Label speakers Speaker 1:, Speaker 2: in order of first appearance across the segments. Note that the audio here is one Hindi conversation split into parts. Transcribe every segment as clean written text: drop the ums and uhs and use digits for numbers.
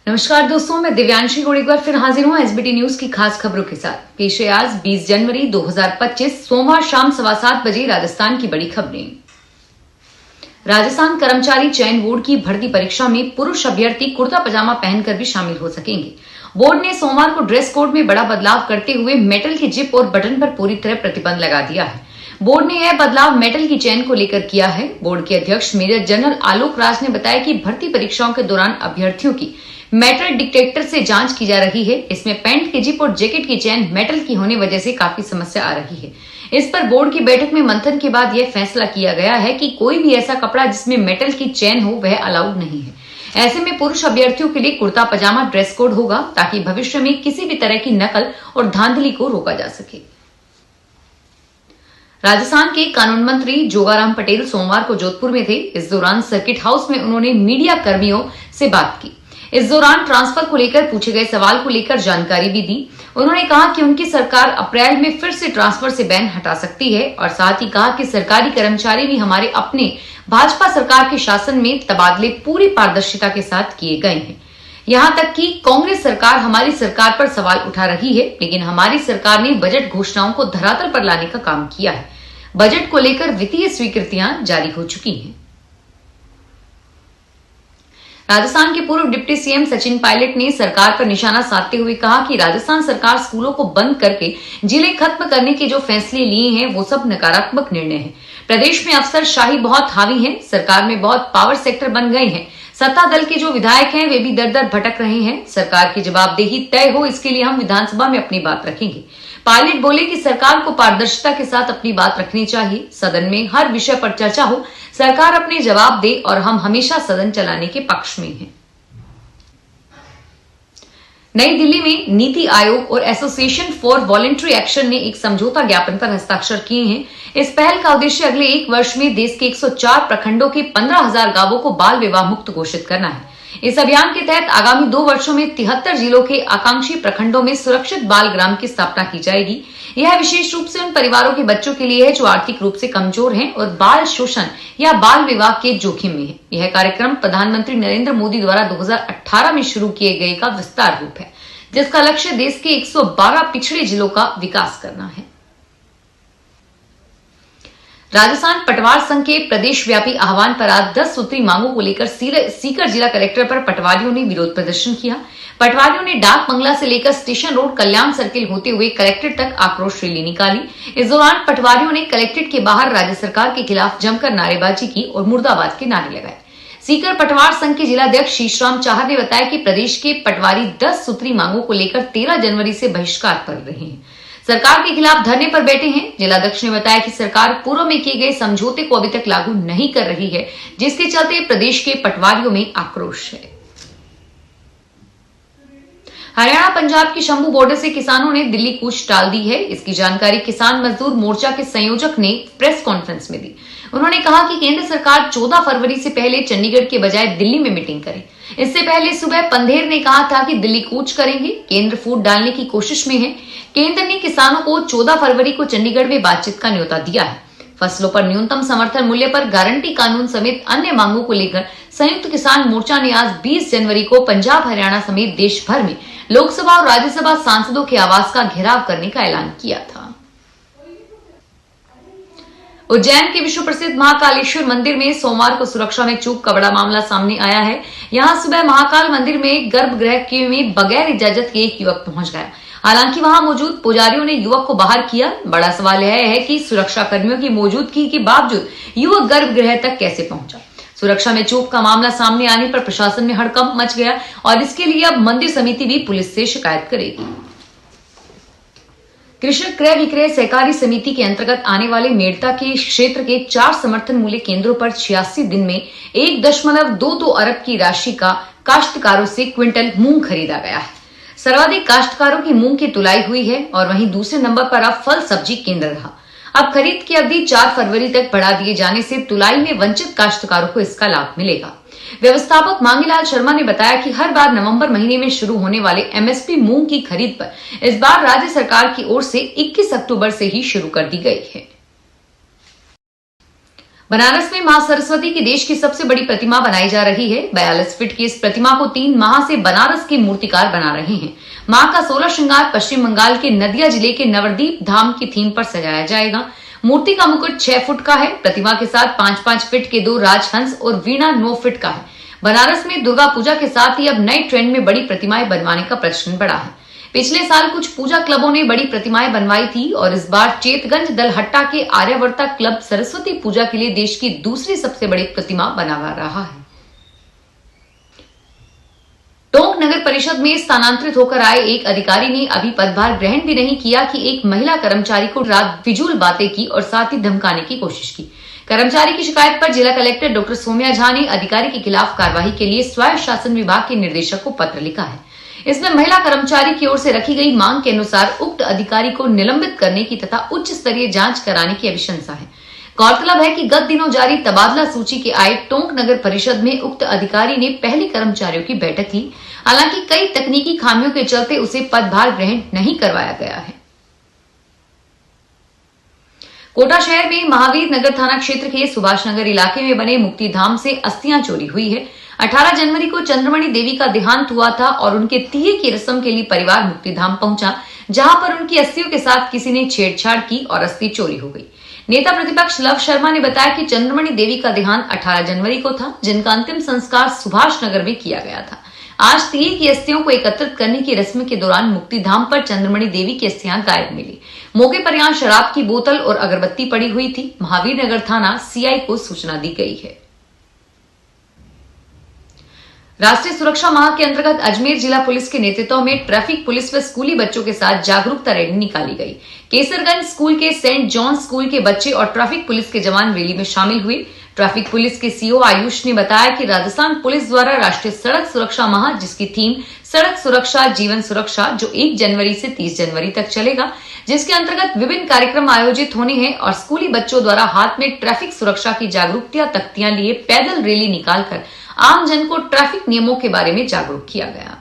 Speaker 1: नमस्कार दोस्तों, मैं दिव्यांशी गोड़ एक बार फिर हाजिर हूं एसबीटी न्यूज की खास खबरों के साथ। पेश है आज 20 जनवरी 2025 सोमवार शाम 7:15 बजे राजस्थान की बड़ी खबरें। राजस्थान कर्मचारी चयन बोर्ड की भर्ती परीक्षा में पुरुष अभ्यर्थी कुर्ता पजामा पहनकर भी शामिल हो सकेंगे। बोर्ड ने सोमवार को ड्रेस कोड में बड़ा बदलाव करते हुए मेटल की जिप और बटन पर पूरी तरह प्रतिबंध लगा दिया है। बोर्ड ने यह बदलाव मेटल की चेन को लेकर किया है। बोर्ड के अध्यक्ष मेजर जनरल आलोक राज ने बताया कि भर्ती परीक्षाओं के दौरान अभ्यर्थियों की मेटल डिटेक्टर से जांच की जा रही है। इसमें पैंट की जिप और जैकेट की चेन मेटल की होने वजह से काफी समस्या आ रही है। इस पर बोर्ड की बैठक में मंथन के बाद यह फैसला किया गया है कि कोई भी ऐसा कपड़ा जिसमें मेटल की चेन हो वह अलाउड नहीं है। ऐसे में पुरुष अभ्यर्थियों के लिए कुर्ता पजामा ड्रेस कोड होगा ताकि भविष्य में किसी भी तरह की नकल और धांधली को रोका जा सके। राजस्थान के कानून मंत्री जोगाराम पटेल सोमवार को जोधपुर में थे। इस दौरान सर्किट हाउस में उन्होंने मीडिया कर्मियों से बात की। इस दौरान ट्रांसफर को लेकर पूछे गए सवाल को लेकर जानकारी भी दी। उन्होंने कहा कि उनकी सरकार अप्रैल में फिर से ट्रांसफर से बैन हटा सकती है और साथ ही कहा कि सरकारी कर्मचारी भी हमारे अपने भाजपा सरकार के शासन में तबादले पूरी पारदर्शिता के साथ किए गए हैं। यहां तक कि कांग्रेस सरकार हमारी सरकार पर सवाल उठा रही है, लेकिन हमारी सरकार ने बजट घोषणाओं को धरातल पर लाने का काम किया है। बजट को लेकर वित्तीय स्वीकृतियां जारी हो चुकी हैं। राजस्थान के पूर्व डिप्टी सीएम सचिन पायलट ने सरकार पर निशाना साधते हुए कहा कि राजस्थान सरकार स्कूलों को बंद करके जिले खत्म करने के जो फैसले लिए हैं वो सब नकारात्मक निर्णय हैं। प्रदेश में अफसरशाही बहुत हावी है। सरकार में बहुत पावर सेक्टर बन गए हैं। सत्ता दल के जो विधायक हैं वे भी दर दर भटक रहे हैं। सरकार की जवाबदेही तय हो, इसके लिए हम विधानसभा में अपनी बात रखेंगे। पायलट बोले कि सरकार को पारदर्शिता के साथ अपनी बात रखनी चाहिए। सदन में हर विषय पर चर्चा हो, सरकार अपने जवाब दे और हम हमेशा सदन चलाने के पक्ष में हैं। नई दिल्ली में नीति आयोग और एसोसिएशन फॉर वॉलंटरी एक्शन ने एक समझौता ज्ञापन पर हस्ताक्षर किए हैं। इस पहल का उद्देश्य अगले एक वर्ष में देश के 104 प्रखंडों के 15,000 गांवों को बाल विवाह मुक्त घोषित करना है। इस अभियान के तहत आगामी 2 वर्षों में 73 जिलों के आकांक्षी प्रखंडों में सुरक्षित बाल ग्राम की स्थापना की जाएगी। यह विशेष रूप से उन परिवारों के बच्चों के लिए है जो आर्थिक रूप से कमजोर हैं और बाल शोषण या बाल विवाह के जोखिम में है। यह कार्यक्रम प्रधानमंत्री नरेंद्र मोदी द्वारा 2018 में शुरू किए गए का विस्तार रूप है, जिसका लक्ष्य देश के 112 पिछड़े जिलों का विकास करना है। राजस्थान पटवार संघ के प्रदेश व्यापी आह्वान पर आज 10 सूत्री मांगों को लेकर सीकर जिला कलेक्टर पर पटवारियों ने विरोध प्रदर्शन किया। पटवारियों ने डाक बंगला से लेकर स्टेशन रोड कल्याण सर्किल होते हुए कलेक्ट्रेट तक आक्रोश रैली निकाली। इस दौरान पटवारियों ने कलेक्ट्रेट के बाहर राज्य सरकार के खिलाफ जमकर नारेबाजी की और मुर्दाबाद के नारे लगाए। सीकर पटवार संघ के जिलाध्यक्ष शीशराम चाहर ने बताया कि प्रदेश के पटवारी 10 सूत्री मांगों को लेकर 13 जनवरी से बहिष्कार कर रहे हैं, सरकार के खिलाफ धरने पर बैठे हैं। जिलाध्यक्ष ने बताया कि सरकार पूर्व में किए गए समझौते को अभी तक लागू नहीं कर रही है, जिसके चलते प्रदेश के पटवारियों में आक्रोश है। हरियाणा पंजाब की शंभू बॉर्डर से किसानों ने दिल्ली कूच टाल दी है। इसकी जानकारी किसान मजदूर मोर्चा के संयोजक ने प्रेस कॉन्फ्रेंस में दी। उन्होंने कहा कि केंद्र सरकार 14 फरवरी से पहले चंडीगढ़ के बजाय दिल्ली में मीटिंग करे। इससे पहले सुबह पंधेर ने कहा था कि दिल्ली कूच करेंगे। केंद्र फूट डालने की कोशिश में है। केंद्र ने किसानों को 14 फरवरी को चंडीगढ़ में बातचीत का न्योता दिया है। फसलों पर न्यूनतम समर्थन मूल्य पर गारंटी कानून समेत अन्य मांगों को लेकर संयुक्त किसान मोर्चा ने आज 20 जनवरी को पंजाब, हरियाणा समेत देश भर में लोकसभा और राज्यसभा सांसदों के आवास का घेराव करने का ऐलान किया था। उज्जैन के विश्व प्रसिद्ध महाकालेश्वर मंदिर में सोमवार को सुरक्षा में चूक का बड़ा मामला सामने आया है। यहां सुबह महाकाल मंदिर में गर्भगृह में बगैर इजाजत के एक युवक पहुंच गया। हालांकि वहां मौजूद पुजारियों ने युवक को बाहर किया। बड़ा सवाल यह है कि सुरक्षा कर्मियों की मौजूदगी के बावजूद युवक गर्भगृह तक कैसे पहुंचा। सुरक्षा में चूक का मामला सामने आने पर प्रशासन में हड़कंप मच गया और इसके लिए अब मंदिर समिति भी पुलिस से शिकायत करेगी। कृषक क्रय विक्रय सहकारी समिति के अंतर्गत आने वाले मेड़ता के क्षेत्र के 4 समर्थन मूल्य केंद्रों पर 86 दिन में 1.22 अरब की राशि का काश्तकारों से क्विंटल मूंग खरीदा गया है। सर्वाधिक काश्तकारों की मूंग की तुलाई हुई है और वहीं दूसरे नंबर पर अब फल सब्जी केंद्र रहा। अब खरीद की अवधि 4 फरवरी तक बढ़ा दिए जाने से तुलाई में वंचित काश्तकारों को इसका लाभ मिलेगा। व्यवस्थापक मांगीलाल शर्मा ने बताया कि हर बार नवंबर महीने में शुरू होने वाले एमएसपी मूंग की खरीद पर इस बार राज्य सरकार की ओर से 21 अक्टूबर से ही शुरू कर दी गई है। बनारस में मां सरस्वती की देश की सबसे बड़ी प्रतिमा बनाई जा रही है। 42 फीट की इस प्रतिमा को 3 माह से बनारस के मूर्तिकार बना रहे हैं। मां का 16 श्रृंगार पश्चिम बंगाल के नदिया जिले के नवद्वीप धाम की थीम पर सजाया जाएगा। मूर्ति का मुकुट 6 फुट का है। प्रतिमा के साथ 5-5 फीट के 2 राजहंस और वीणा 9 फीट का है। बनारस में दुर्गा पूजा के साथ ही अब नए ट्रेंड में बड़ी प्रतिमाएं बनवाने का प्रचलन बढ़ा है। पिछले साल कुछ पूजा क्लबों ने बड़ी प्रतिमाएं बनवाई थी और इस बार चेतगंज दलहट्टा के आर्यवर्ता क्लब सरस्वती पूजा के लिए देश की दूसरी सबसे बड़ी प्रतिमा बनवा रहा है। टोंक नगर परिषद में स्थानांतरित होकर आए एक अधिकारी ने अभी पदभार ग्रहण भी नहीं किया कि एक महिला कर्मचारी को रात फिजूल बातें की और साथ ही धमकाने की कोशिश की। कर्मचारी की शिकायत पर जिला कलेक्टर डॉक्टर सौम्या झा ने अधिकारी के खिलाफ कार्रवाई के लिए स्वायत्त शासन विभाग के निदेशक को पत्र लिखा है। इसमें महिला कर्मचारी की ओर से रखी गई मांग के अनुसार उक्त अधिकारी को निलंबित करने की तथा उच्च स्तरीय जांच कराने की अभिशंसा है। गौरतलब है कि गत दिनों जारी तबादला सूची के आए टोंक नगर परिषद में उक्त अधिकारी ने पहले कर्मचारियों की बैठक ली। हालांकि कई तकनीकी खामियों के चलते उसे पदभार ग्रहण नहीं करवाया गया है। कोटा शहर में महावीर नगर थाना क्षेत्र के सुभाष नगर इलाके में बने मुक्तिधाम से अस्थियां चोरी हुई है। 18 जनवरी को चंद्रमणि देवी का देहांत हुआ था और उनके तीये की रस्म के लिए परिवार मुक्तिधाम पहुंचा, जहां पर उनकी अस्थियों के साथ किसी ने छेड़छाड़ की और अस्थि चोरी हो गई। नेता प्रतिपक्ष लव शर्मा ने बताया कि चंद्रमणि देवी का देहांत 18 जनवरी को था, जिनका अंतिम संस्कार सुभाष नगर में किया गया था। आज तीये की अस्थियों को एकत्रित करने की रस्म के दौरान मुक्तिधाम पर चंद्रमणि देवी की अस्थियां गायब मिली। मौके पर यहां शराब की बोतल और अगरबत्ती पड़ी हुई थी। महावीर नगर थाना सीआई को सूचना दी गई है। राष्ट्रीय सुरक्षा माह के अंतर्गत अजमेर जिला पुलिस के नेतृत्व में ट्रैफिक पुलिस व स्कूली बच्चों के साथ जागरूकता रैली निकाली गई। केसरगंज स्कूल के सेंट जॉन स्कूल के बच्चे और ट्रैफिक पुलिस के जवान रैली में शामिल हुए। ट्रैफिक पुलिस के सीओ आयुष ने बताया कि राजस्थान पुलिस द्वारा राष्ट्रीय सड़क सुरक्षा माह, जिसकी थीम सड़क सुरक्षा जीवन सुरक्षा, जो 1 जनवरी से 30 जनवरी तक चलेगा, जिसके अंतर्गत विभिन्न कार्यक्रम आयोजित होने हैं और स्कूली बच्चों द्वारा हाथ में ट्रैफिक सुरक्षा की जागरूकता तख्तियां लिए पैदल रैली निकालकर आम जन को ट्रैफिक नियमों के बारे में जागरूक किया गया।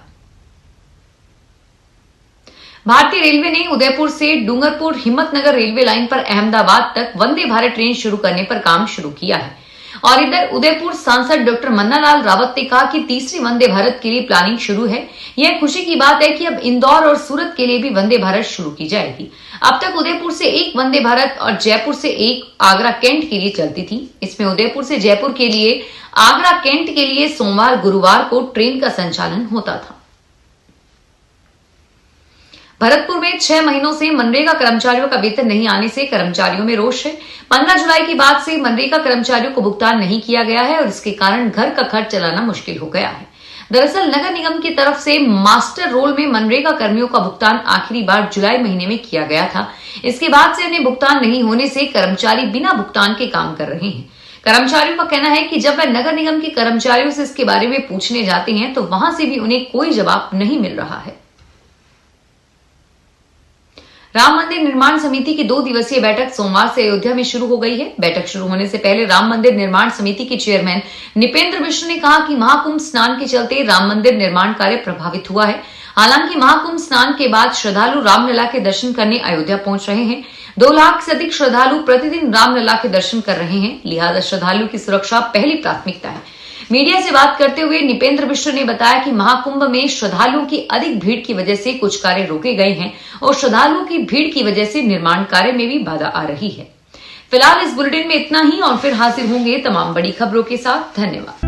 Speaker 1: भारतीय रेलवे ने उदयपुर से डूंगरपुर हिम्मतनगर रेलवे लाइन पर अहमदाबाद तक वंदे भारत ट्रेन शुरू करने पर काम शुरू किया है। और इधर उदयपुर सांसद डॉक्टर मन्नालाल रावत ने कहा कि तीसरी वंदे भारत के लिए प्लानिंग शुरू है। यह खुशी की बात है कि अब इंदौर और सूरत के लिए भी वंदे भारत शुरू की जाएगी। अब तक उदयपुर से 1 वंदे भारत और जयपुर से 1 आगरा कैंट के लिए चलती थी। इसमें उदयपुर से जयपुर के लिए आगरा कैंट के लिए सोमवार गुरुवार को ट्रेन का संचालन होता था। भरतपुर में 6 महीनों से मनरेगा कर्मचारियों का वेतन नहीं आने से कर्मचारियों में रोष है। 15 जुलाई के बाद से मनरेगा कर्मचारियों को भुगतान नहीं किया गया है और इसके कारण घर का खर्च चलाना मुश्किल हो गया है। दरअसल नगर निगम की तरफ से मास्टर रोल में मनरेगा कर्मियों का भुगतान आखिरी बार जुलाई महीने में किया गया था। इसके बाद से उन्हें भुगतान नहीं होने से कर्मचारी बिना भुगतान के काम कर रहे हैं। कर्मचारियों का कहना है कि जब वह नगर निगम के कर्मचारियों से इसके बारे में पूछने जाते हैं तो वहां से भी उन्हें कोई जवाब नहीं मिल रहा है। राम मंदिर निर्माण समिति की 2 दिवसीय बैठक सोमवार से अयोध्या में शुरू हो गई है। बैठक शुरू होने से पहले राम मंदिर निर्माण समिति के चेयरमैन निपेंद्र मिश्र ने कहा कि महाकुंभ स्नान के चलते राम मंदिर निर्माण कार्य प्रभावित हुआ है। हालांकि महाकुंभ स्नान के बाद श्रद्धालु रामलला के दर्शन करने अयोध्या पहुंच रहे हैं। 2 लाख से अधिक श्रद्धालु प्रतिदिन रामलला के दर्शन कर रहे हैं, लिहाजा श्रद्धालुओं की सुरक्षा पहली प्राथमिकता है। मीडिया से बात करते हुए निपेंद्र मिश्र ने बताया कि महाकुंभ में श्रद्धालुओं की अधिक भीड़ की वजह से कुछ कार्य रोके गए हैं और श्रद्धालुओं की भीड़ की वजह से निर्माण कार्य में भी बाधा आ रही है। फिलहाल इस बुलेटिन में इतना ही और फिर हाजिर होंगे तमाम बड़ी खबरों के साथ। धन्यवाद।